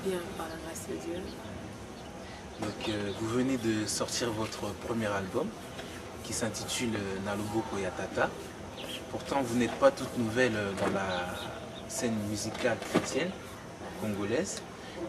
Bien, par la grâce de Dieu. Donc, vous venez de sortir votre premier album qui s'intitule Nalobo Koyatata. Pourtant, vous n'êtes pas toute nouvelle dans la scène musicale chrétienne congolaise.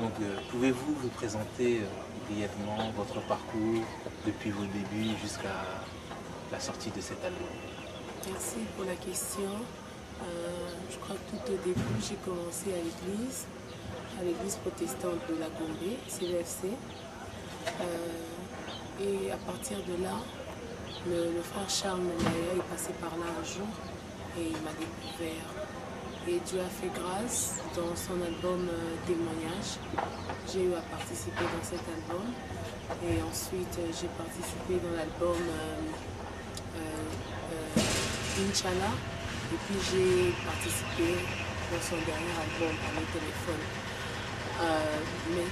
Donc, pouvez-vous vous présenter brièvement votre parcours depuis vos débuts jusqu'à la sortie de cet album? Merci pour la question. Je crois que tout au début, j'ai commencé à l'église protestante de la Gombe, CVFC. Et à partir de là, le frère Charles Mouaya est passé par là un jour et il m'a découvert. Et Dieu a fait grâce dans son album Témoignage. J'ai eu à participer dans cet album. Et ensuite, j'ai participé dans l'album Inch'Allah. Et puis, j'ai participé dans son dernier album, Allo Téléphone. Mais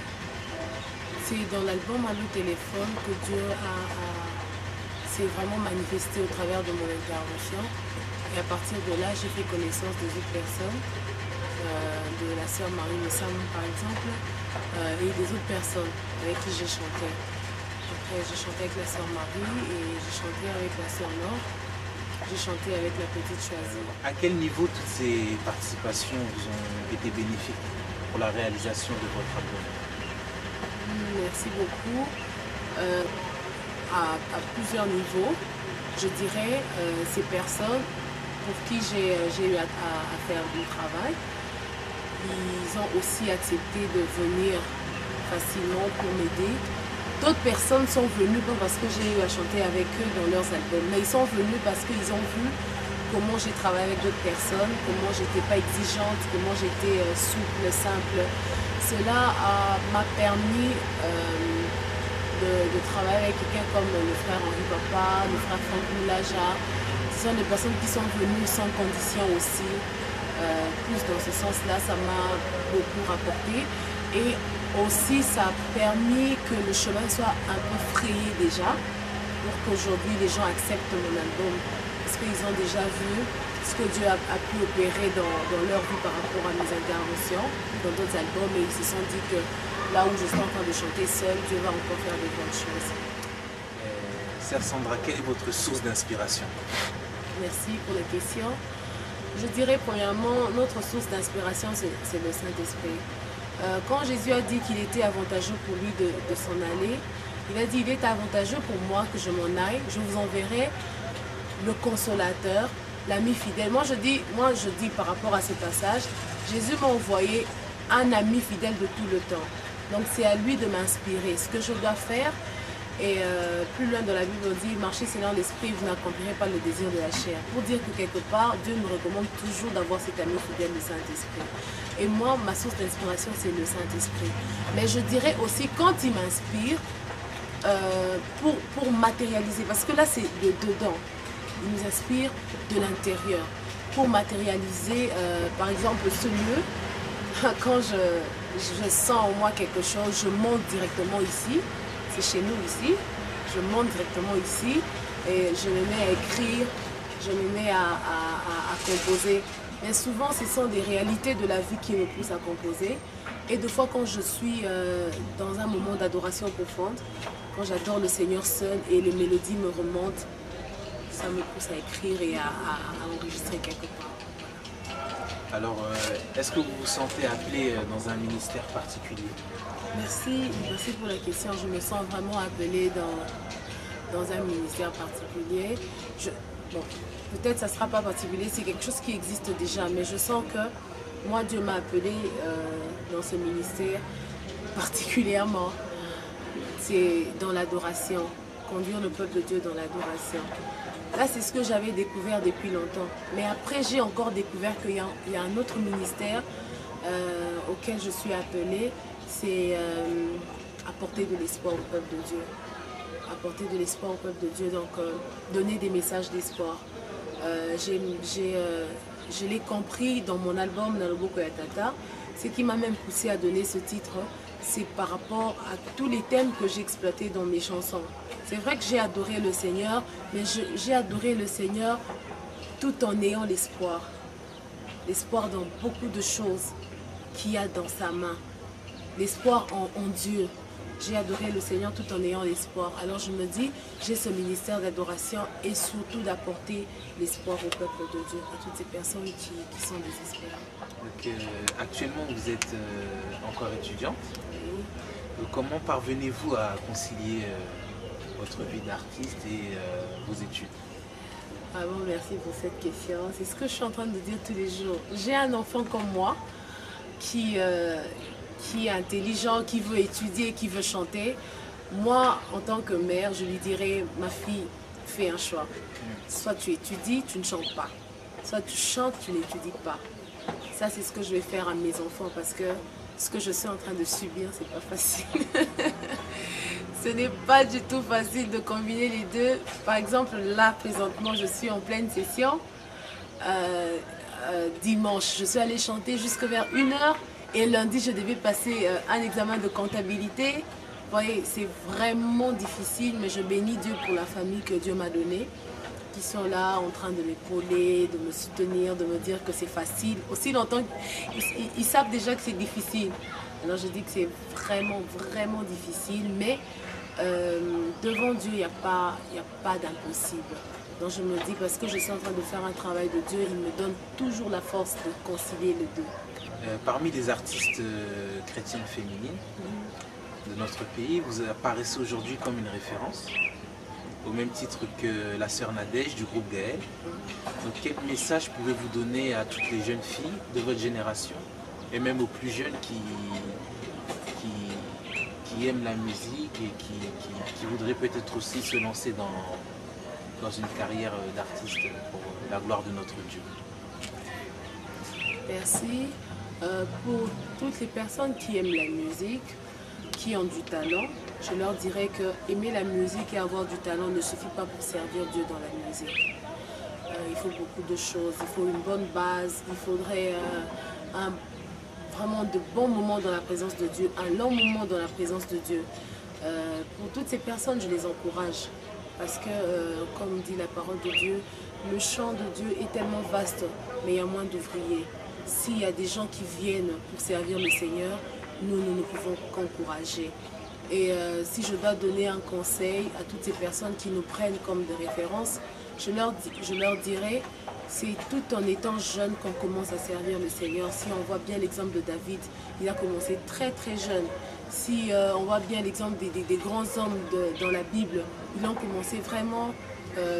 c'est dans l'album Allo Téléphone que Dieu s'est vraiment manifesté au travers de mon intervention. Et à partir de là, j'ai fait connaissance des autres personnes, de la sœur Marie Messam par exemple, et des autres personnes avec qui j'ai chanté. Après, j'ai chanté avec la sœur Marie et j'ai chanté avec la sœur Laure. J'ai chanté avec la petite Choisie. À quel niveau toutes ces participations vous ont été bénéfiques pour la réalisation de votre album? Merci beaucoup. À plusieurs niveaux, je dirais, ces personnes pour qui j'ai eu à faire du travail, ils ont aussi accepté de venir facilement pour m'aider. D'autres personnes sont venues pas parce que j'ai eu à chanter avec eux dans leurs albums, mais ils sont venus parce qu'ils ont vu comment j'ai travaillé avec d'autres personnes, comment j'étais pas exigeante, comment j'étais souple, simple. Cela m'a permis de travailler avec quelqu'un comme le frère Henri Papa, le frère Franck Moulaja. Ce sont des personnes qui sont venues sans condition aussi. Plus dans ce sens-là, ça m'a beaucoup rapporté. Et aussi, ça a permis que le chemin soit un peu frayé déjà, pour qu'aujourd'hui les gens acceptent mon album. Parce qu'ils ont déjà vu ce que Dieu a pu opérer dans leur vie par rapport à mes interventions dans d'autres albums. Et ils se sont dit que là où je suis en train de chanter seule, Dieu va encore faire de bonnes choses. Sœur Sandra, quelle est votre source d'inspiration? Merci pour la question. Je dirais premièrement, notre source d'inspiration, c'est le Saint-Esprit. Quand Jésus a dit qu'il était avantageux pour lui de s'en aller, il a dit, il est avantageux pour moi que je m'en aille, je vous enverrai le consolateur, l'ami fidèle. Moi je dis par rapport à ce passage, Jésus m'a envoyé un ami fidèle de tout le temps. Donc c'est à lui de m'inspirer. Ce que je dois faire, et plus loin dans la Bible, on dit, marchez selon l'esprit, vous n'accomplirez pas le désir de la chair. Pour dire que quelque part, Dieu nous recommande toujours d'avoir cet ami fidèle, le Saint-Esprit. Et moi, ma source d'inspiration, c'est le Saint-Esprit. Mais je dirais aussi, quand il m'inspire, pour matérialiser, parce que là, c'est de dedans. Il nous inspire de l'intérieur. Pour matérialiser, par exemple, ce lieu, quand je sens en moi quelque chose, je monte directement ici. C'est chez nous ici, je monte directement ici et je me mets à écrire, je me mets à composer. Mais souvent, ce sont des réalités de la vie qui me poussent à composer. Et des fois, quand je suis dans un moment d'adoration profonde, quand j'adore le Seigneur seul et les mélodies me remontent, ça me pousse à écrire et à enregistrer quelque part. Alors, est-ce que vous vous sentez appelé dans un ministère particulier? Merci pour la question. Je me sens vraiment appelée dans un ministère particulier. Bon, peut-être ça ne sera pas particulier, c'est quelque chose qui existe déjà, mais je sens que moi, Dieu m'a appelée dans ce ministère particulièrement. C'est dans l'adoration, conduire le peuple de Dieu dans l'adoration. Là, c'est ce que j'avais découvert depuis longtemps. Mais après, j'ai encore découvert qu'il y a un autre ministère auquel je suis appelée. C'est apporter de l'espoir au peuple de Dieu. Apporter de l'espoir au peuple de Dieu, donc donner des messages d'espoir. Je l'ai compris dans mon album Nalobo Koyatata. Ce qui m'a même poussé à donner ce titre, c'est par rapport à tous les thèmes que j'ai exploités dans mes chansons. C'est vrai que j'ai adoré le Seigneur, mais j'ai adoré le Seigneur tout en ayant l'espoir. L'espoir dans beaucoup de choses qu'il y a dans sa main. l'espoir en Dieu. J'ai adoré le Seigneur tout en ayant l'espoir. Alors je me dis, j'ai ce ministère d'adoration et surtout d'apporter l'espoir au peuple de Dieu, à toutes ces personnes qui sont désespérées. Donc, actuellement, vous êtes encore étudiante. Oui. Donc, comment parvenez-vous à concilier votre vie d'artiste et vos études? Ah bon, merci pour cette question. C'est ce que je suis en train de dire tous les jours. J'ai un enfant comme moi qui est intelligent, qui veut étudier, qui veut chanter. Moi, en tant que mère, je lui dirais, ma fille, fais un choix. Soit tu étudies, tu ne chantes pas. Soit tu chantes, tu n'étudies pas. Ça, c'est ce que je vais faire à mes enfants parce que ce que je suis en train de subir, c'est pas facile. Ce n'est pas du tout facile de combiner les deux. Par exemple, là, présentement, je suis en pleine session. Dimanche, je suis allée chanter jusque vers 1h. Et lundi, je devais passer un examen de comptabilité. Vous voyez, c'est vraiment difficile, mais je bénis Dieu pour la famille que Dieu m'a donnée, qui sont là en train de m'épauler, de me soutenir, de me dire que c'est facile. Aussi longtemps qu'ils savent déjà que c'est difficile. Alors je dis que c'est vraiment, vraiment difficile, mais devant Dieu, il n'y a pas d'impossible. Donc je me dis, parce que je suis en train de faire un travail de Dieu, il me donne toujours la force de concilier les deux. Parmi les artistes chrétiennes féminines de notre pays, vous apparaissez aujourd'hui comme une référence, au même titre que la sœur Nadège du groupe Gaël. Donc quel message pouvez-vous donner à toutes les jeunes filles de votre génération, et même aux plus jeunes qui aiment la musique et qui voudraient peut-être aussi se lancer dans une carrière d'artiste pour la gloire de notre Dieu? Merci. Pour toutes les personnes qui aiment la musique, qui ont du talent, je leur dirais que aimer la musique et avoir du talent ne suffit pas pour servir Dieu dans la musique. Il faut beaucoup de choses, il faut une bonne base, il faudrait vraiment de bons moments dans la présence de Dieu, un long moment dans la présence de Dieu. Pour toutes ces personnes, je les encourage parce que, comme dit la parole de Dieu, le champ de Dieu est tellement vaste, mais il y a moins d'ouvriers. S'il y a des gens qui viennent pour servir le Seigneur, nous ne pouvons qu'encourager. Et si je dois donner un conseil à toutes ces personnes qui nous prennent comme de référence, je leur dirais, c'est tout en étant jeune qu'on commence à servir le Seigneur. Si on voit bien l'exemple de David, il a commencé très très jeune. Si on voit bien l'exemple des grands hommes dans la Bible, ils ont commencé vraiment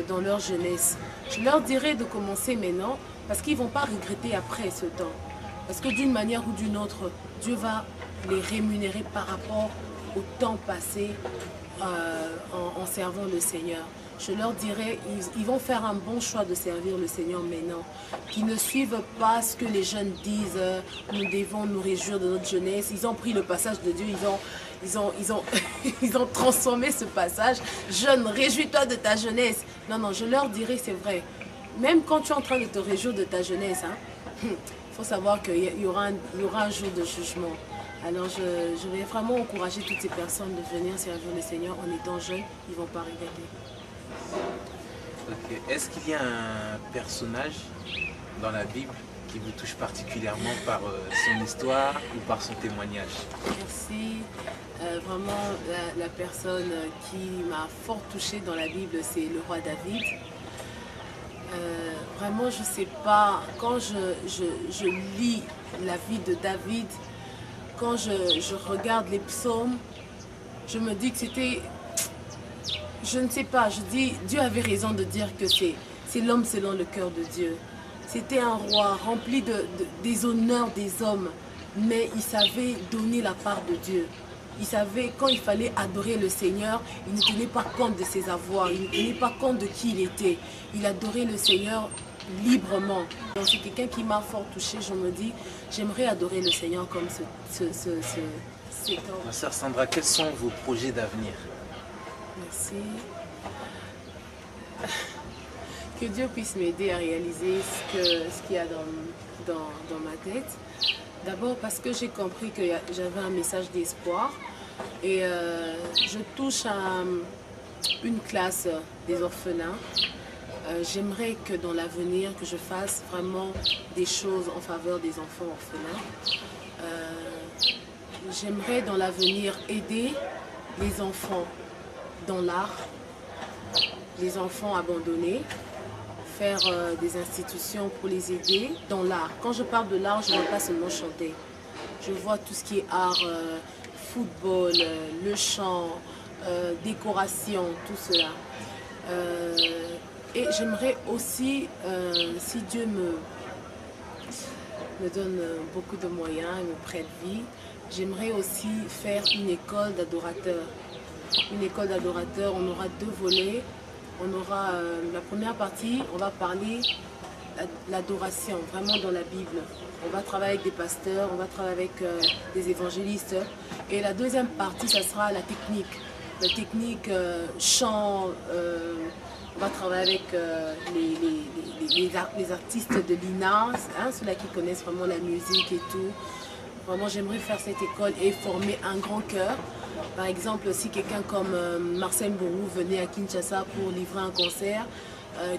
dans leur jeunesse. Je leur dirais de commencer maintenant, parce qu'ils ne vont pas regretter après ce temps. Parce que d'une manière ou d'une autre, Dieu va les rémunérer par rapport au temps passé en servant le Seigneur. Je leur dirais, ils vont faire un bon choix de servir le Seigneur maintenant. Qu'ils ne suivent pas ce que les jeunes disent, nous devons nous réjouir de notre jeunesse. Ils ont pris le passage de Dieu, ils ont transformé ce passage. Jeune, réjouis-toi de ta jeunesse. Non, non, je leur dirais, c'est vrai. Même quand tu es en train de te réjouir de ta jeunesse, il faut savoir qu'il y aura un jour de jugement. Alors je vais vraiment encourager toutes ces personnes de venir servir le Seigneur en étant jeunes, ils ne vont pas regretter. Okay. Est-ce qu'il y a un personnage dans la Bible qui vous touche particulièrement par son histoire ou par son témoignage? Merci. Vraiment, la personne qui m'a fort touchée dans la Bible, c'est le roi David. Vraiment, je ne sais pas, quand je lis la vie de David, quand je regarde les psaumes, je me dis que c'était, je ne sais pas, je dis, Dieu avait raison de dire que c'est l'homme selon le cœur de Dieu. C'était un roi rempli des honneurs des hommes, mais il savait donner la part de Dieu. Il savait quand il fallait adorer le Seigneur, il ne tenait pas compte de ses avoirs, il ne tenait pas compte de qui il était. Il adorait le Seigneur librement. Donc c'est quelqu'un qui m'a fort touchée. Je me dis, j'aimerais adorer le Seigneur comme cet homme. Ma sœur Sandra, quels sont vos projets d'avenir? Merci. Que Dieu puisse m'aider à réaliser ce qu'il y a dans ma tête. D'abord parce que j'ai compris que j'avais un message d'espoir et je touche à une classe des orphelins. J'aimerais que dans l'avenir, que je fasse vraiment des choses en faveur des enfants orphelins. J'aimerais dans l'avenir aider les enfants dans l'art, les enfants abandonnés, faire des institutions pour les aider dans l'art. Quand je parle de l'art, je ne vois pas seulement chanter. Je vois tout ce qui est art, football, le chant, décoration, tout cela. Et j'aimerais aussi, si Dieu me donne beaucoup de moyens et me prête vie, j'aimerais aussi faire une école d'adorateurs. Une école d'adorateurs, on aura 2 volets. On aura la première partie, on va parler de l'adoration, vraiment dans la Bible. On va travailler avec des pasteurs, on va travailler avec des évangélistes. Et la deuxième partie, ça sera la technique. La technique, chant, on va travailler avec les artistes de l'INA, hein, ceux-là qui connaissent vraiment la musique et tout. Vraiment, j'aimerais faire cette école et former un grand chœur. Par exemple, si quelqu'un comme Marcel Bourou venait à Kinshasa pour livrer un concert,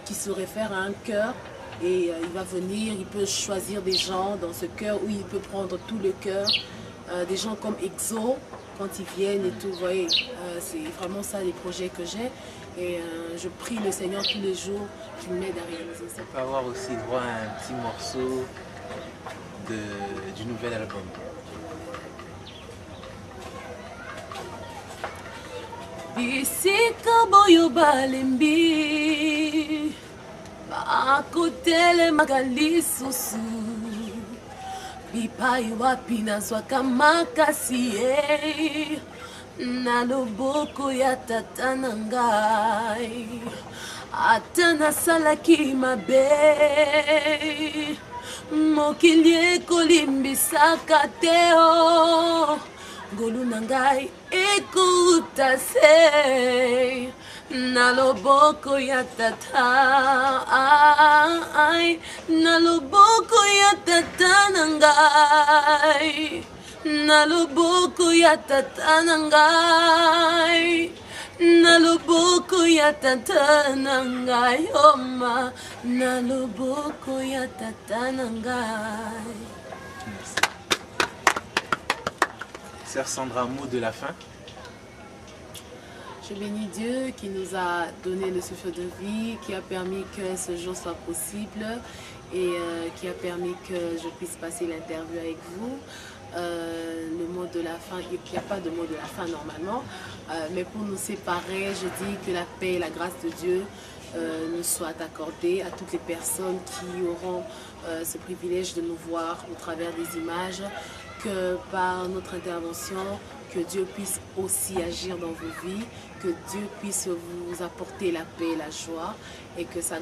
qui se réfère à un chœur, et il va venir, il peut choisir des gens dans ce chœur où il peut prendre tout le chœur, des gens comme EXO, quand ils viennent et tout, vous voyez, c'est vraiment ça les projets que j'ai. Et je prie le Seigneur tous les jours qu'il m'aide à réaliser ça. On peut avoir aussi droit à un petit morceau du nouvel album. Bisika boyo balembi bakotele magali susu bipai wapi nazwaka makasi na loboko ya tata na ngai ata nasalaki mabe mokili ekolimbisaka te o ngolu na ngai ekuta se na loboko ya tata na loboko ya tata na ngai na loboko ya tata na ngai na loboko ya tata na ngai oma na loboko ya tata na ngai. Sœur Sandra, mot de la fin. Je bénis Dieu qui nous a donné le souffle de vie, qui a permis que ce jour soit possible et qui a permis que je puisse passer l'interview avec vous. Le mot de la fin, il n'y a pas de mot de la fin normalement, mais pour nous séparer, je dis que la paix et la grâce de Dieu nous soient accordées à toutes les personnes qui auront ce privilège de nous voir au travers des images, que par notre intervention, que Dieu puisse aussi agir dans vos vies, que Dieu puisse vous apporter la paix et la joie et que sa